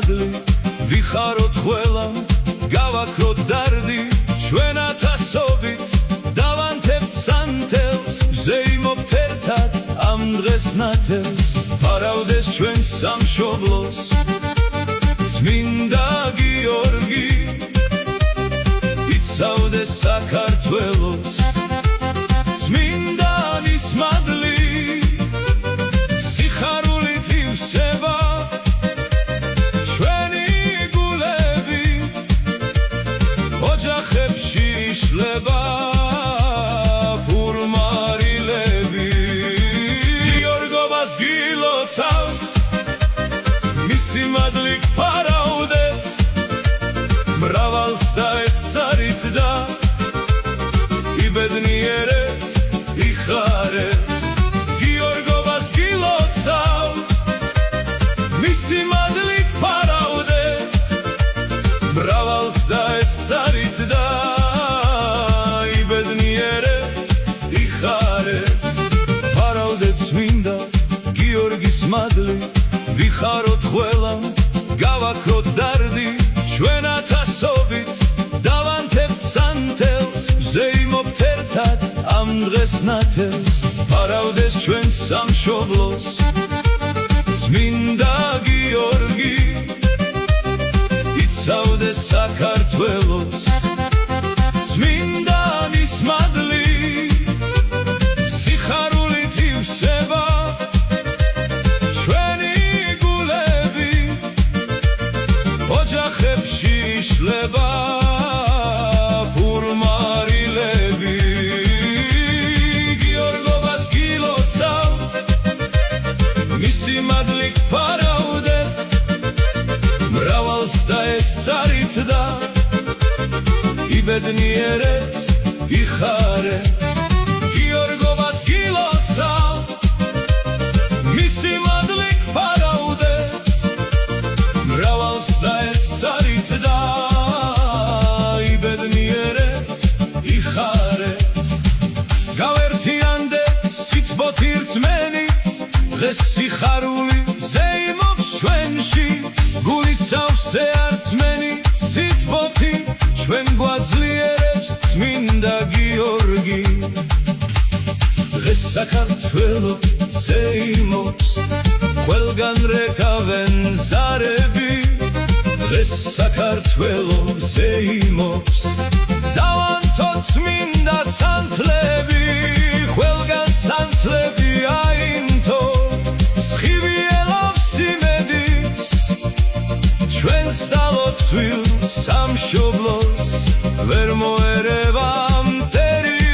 მადლი ვიხაროთ ყველა გავაქროთ დარდი ჩვენათ ასობით დავანთებთ სანთელს ვზეიმობთ ერთად ამ დღეს ნათელს ფარავდეს ჩვენ სამშობლოს წმინდა გიორგი იცავდეს საქართველოს წმინდანის მადლი სიხარულით ივსება ჩვენი გულები ოჯახებში იშლება ფურმარილები გიორგობას გილოცავთ მისი მადლი გფარავდეთ მრავალს დაესწარით და იბედნიერეთ იხარეთ გიორგობას გილოცავთ მისი მადლი გფარავდეთ მრავალს დაესწარით და იბედნიერეთ იხარეთ ფარავდეთ წმინდა გიორგის მადლი ვიხაროთ ყველა გავაქროთ დარდი ჩვენათ ასობით დავანთებთ სანთელს ვზეიმობთ ერთად ამ დღეს ნათელს ფარავდეს ჩვენ სამშობლოს წმინდა გიორგი იცავდეს საქართველოს წმინდანის მადლი სიხარულით ივსება ჩვენი გულები ოჯახებში იშლება ფურმარილები გიორგობას გილოცავთ მისი მადლი გფარავდეთ მრავალს დაესწარით და იბედნიერეთ იხარეთ გიორგობას გილოცავთ მისი მადლი გფარავდეთ მრავალს დაესწარით და იბედნიერეთ იხარეთ გავერთიანდეთ სიტყვოთი რწმენით დღეს სიხარული ზეიმობს ჩვენში გულისავსე არწმენი სიტყვოთი ჩვენ გვაძლიერებს წმინდა გიორგი დღეს საქართველო ზეიმობს ყველგან რეკავენ ზარები დღეს საქართველო ზეიმობს დავანთოთ წმინდა სანთლები ყველგან სანთლები აიმთო სხივი ელავს იმედის ჩვენს დალოცვილ სამშობლოს ვერ მოერევა მტერი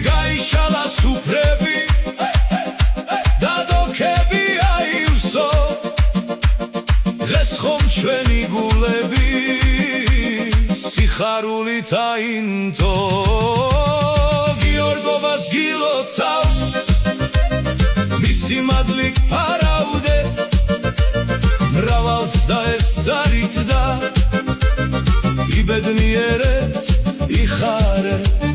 გაიშალა სუფრები და დოქები აივსო დღეს ხომ ჩვენი გულები სიხარულით აინთო გიორგობას გილოცავთ მისი მადლი გფარავდეთ მრავალს დაესწარით და იბედნიერეთ იხარეთ